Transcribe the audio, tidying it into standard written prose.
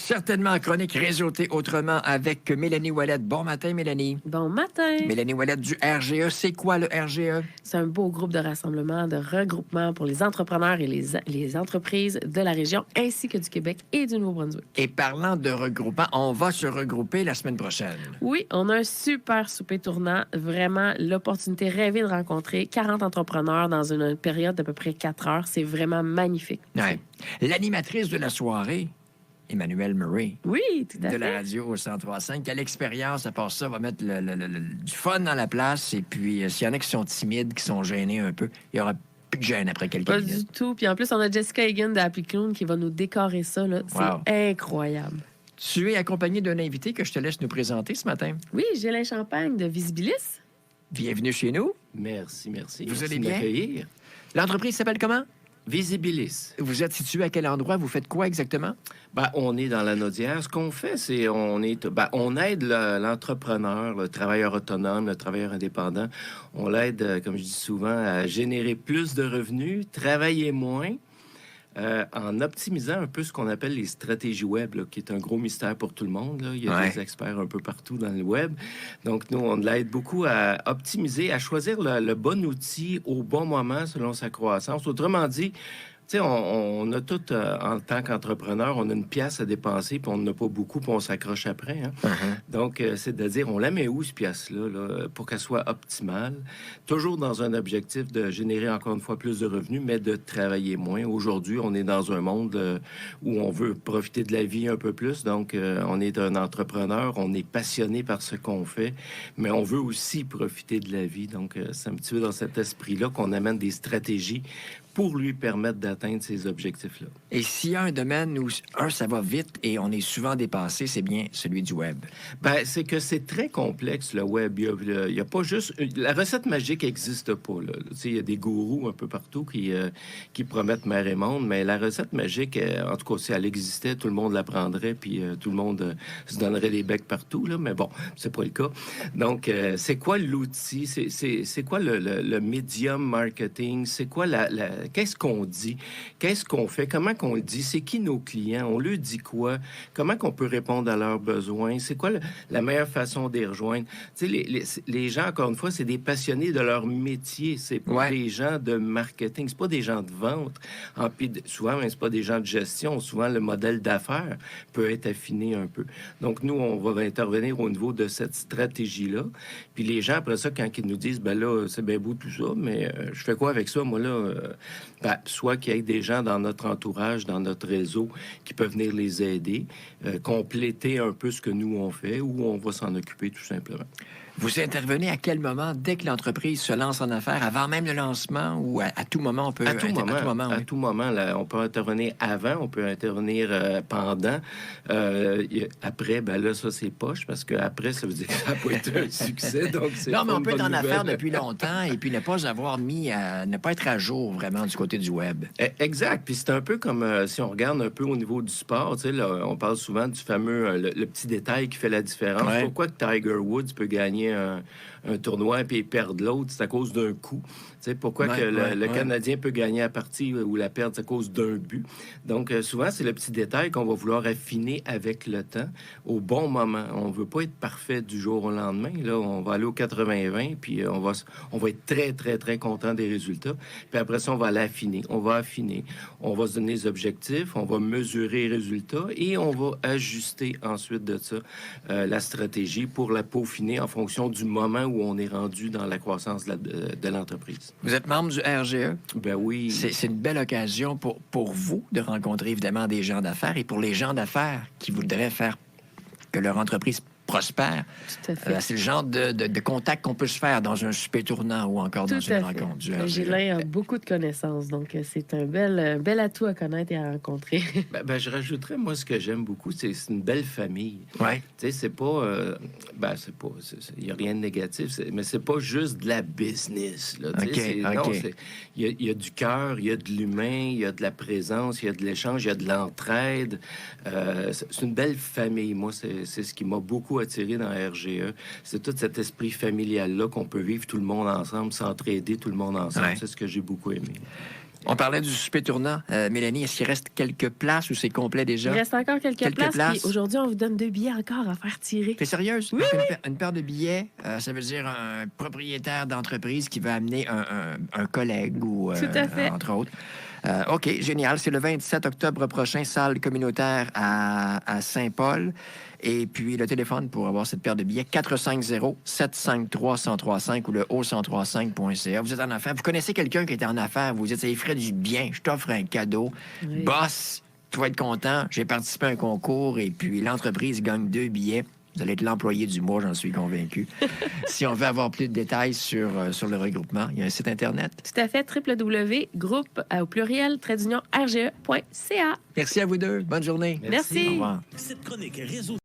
Certainement en chronique réseautée autrement avec Mélanie Ouellette. Bon matin, Mélanie. Bon matin. Mélanie Ouellette du RGE. C'est quoi le RGE? C'est un beau groupe de rassemblement, de regroupement pour les entrepreneurs et les entreprises de la région, ainsi que du Québec et du Nouveau-Brunswick. Et parlant de regroupement, on va se regrouper la semaine prochaine. Oui, on a un super souper tournant. Vraiment, l'opportunité rêvée de rencontrer 40 entrepreneurs dans une période d'à peu près 4 heures. C'est vraiment magnifique. Ouais. L'animatrice de la soirée, Emmanuelle Murray. Oui, tout à fait. De la radio au 103.5. Quelle expérience, à part ça, va mettre du fun dans la place. Et puis, s'il y en a qui sont timides, qui sont gênés un peu, il y aura plus de gêne après quelques Pas minutes. du tout. Puis en plus, on a Jessica Higgin de Happy Clown qui va nous décorer ça. Là. Wow. C'est incroyable. Tu es accompagné d'un invité que je te laisse nous présenter ce matin. Oui, Gélin Champagne de Visibilis. Bienvenue chez nous. Merci. Vous Merci allez de bien? m'accueillir. L'entreprise s'appelle comment? Visibilis. Vous êtes situé à quel endroit? Vous faites quoi exactement? On est dans la Naudière. Ce qu'on fait, c'est on aide l'entrepreneur, le travailleur autonome, le travailleur indépendant. On l'aide, comme je dis souvent, à générer plus de revenus, travailler moins, en optimisant un peu ce qu'on appelle les stratégies web, là, qui est un gros mystère pour tout le monde. Là. Il y a des experts un peu partout dans le web. Donc, nous, on l'aide beaucoup à optimiser, à choisir le bon outil au bon moment selon sa croissance. Autrement dit, tu sais, on a tout, en tant qu'entrepreneur, on a une pièce à dépenser, puis on n'en a pas beaucoup, puis on s'accroche après. Hein? Donc, c'est de dire, on la met où, cette pièce-là, là, pour qu'elle soit optimale, toujours dans un objectif de générer encore une fois plus de revenus, mais de travailler moins. Aujourd'hui, on est dans un monde où on veut profiter de la vie un peu plus. Donc, on est un entrepreneur, on est passionné par ce qu'on fait, mais on veut aussi profiter de la vie. Donc, c'est un petit peu dans cet esprit-là qu'on amène des stratégies pour lui permettre d'atteindre ces objectifs-là. Et s'il y a un domaine où, ça va vite et on est souvent dépassé, c'est bien celui du web. C'est que c'est très complexe, le web. Il y a pas juste... La recette magique n'existe pas. Là. Il y a des gourous un peu partout qui promettent mer et monde, mais la recette magique, en tout cas, si elle existait, tout le monde la prendrait, puis tout le monde se donnerait les becs partout. Là. Mais bon, c'est pas le cas. Donc, c'est quoi l'outil? C'est quoi le médium marketing? C'est quoi qu'est-ce qu'on dit? Qu'est-ce qu'on fait? Comment qu'on le dit? C'est qui nos clients? On leur dit quoi? Comment qu'on peut répondre à leurs besoins? C'est quoi la meilleure façon de les rejoindre? Tu sais, les gens, encore une fois, c'est des passionnés de leur métier. C'est pas des gens de marketing. C'est pas des gens de vente. Souvent, c'est pas des gens de gestion. Souvent, le modèle d'affaires peut être affiné un peu. Donc, nous, on va intervenir au niveau de cette stratégie-là. Puis les gens, après ça, quand ils nous disent, ben là, c'est bien beau tout ça, mais je fais quoi avec ça? Moi, là... soit qu'il y ait des gens dans notre entourage, dans notre réseau, qui peuvent venir les aider, compléter un peu ce que nous, on fait, ou on va s'en occuper tout simplement. Vous intervenez à quel moment, dès que l'entreprise se lance en affaires, avant même le lancement, ou à tout moment, on peut... À tout moment, là, on peut intervenir avant, on peut intervenir pendant. Après, ben là, ça, c'est poche, parce qu'après, ça veut dire que ça n'a pas été un succès. Donc non, mais on peut être en affaires depuis longtemps et puis ne pas être à jour vraiment du côté du web. Exact. Puis c'est un peu comme si on regarde un peu au niveau du sport, tu sais, là, on parle souvent du fameux, le petit détail qui fait la différence. Pourquoi que Tiger Woods peut gagner un tournoi puis perdre l'autre? C'est à cause d'un coup. Tu sais, pourquoi que le Canadien peut gagner la partie ou la perdre? C'est à cause d'un but. Donc, souvent, c'est le petit détail qu'on va vouloir affiner avec le temps, au bon moment. On veut pas être parfait du jour au lendemain. Là, on va aller au 80-20, puis on va être très, très, très content des résultats. Puis après ça, on va l'affiner. On va affiner. On va se donner des objectifs, on va mesurer les résultats et on va ajuster ensuite de ça la stratégie pour la peaufiner en fonction du moment où on est rendu dans la croissance de l'entreprise. Vous êtes membre du RGE? Ben oui. C'est une belle occasion pour vous de rencontrer évidemment des gens d'affaires et pour les gens d'affaires qui voudraient faire que leur entreprise prospère. Tout à fait. C'est le genre de contact qu'on peut se faire dans un souper tournant ou encore dans une rencontre du RGE. Gélin a beaucoup de connaissances, donc c'est un bel atout à connaître et à rencontrer. Je rajouterais, moi, ce que j'aime beaucoup, c'est une belle famille. Ouais. Tu sais, c'est pas... il n'y a rien de négatif, mais c'est pas juste de la business. Là, non, il y a du cœur, il y a de l'humain, il y a de la présence, il y a de l'échange, il y a de l'entraide. C'est une belle famille. Moi, c'est ce qui m'a beaucoup attiré dans la RGE. C'est tout cet esprit familial-là qu'on peut vivre tout le monde ensemble, s'entraider tout le monde ensemble. C'est ce que j'ai beaucoup aimé. On parlait du souper tournant. Mélanie, est-ce qu'il reste quelques places ou c'est complet déjà? Il reste encore quelques places. Puis aujourd'hui, on vous donne 2 billets encore à faire tirer. T'es sérieuse? Oui, Parce une paire de billets, ça veut dire un propriétaire d'entreprise qui va amener un collègue ou Tout à fait. entre autres. OK, génial. C'est le 27 octobre prochain, salle communautaire à Saint-Paul. Et puis, le téléphone pour avoir cette paire de billets, 450-753-1035 ou le haut1035.ca. Vous êtes en affaires. Vous connaissez quelqu'un qui est en affaires. Vous dites, ça lui ferait du bien. Je t'offre un cadeau. Oui. Boss, tu vas être content. J'ai participé à un concours et puis l'entreprise gagne 2 billets. Vous allez être l'employé du mois, j'en suis convaincu. Si on veut avoir plus de détails sur le regroupement, il y a un site Internet. Tout à fait, www.groupe au pluriel _rge.ca. Merci à vous deux. Bonne journée. Merci. Au revoir. Cette chronique réseau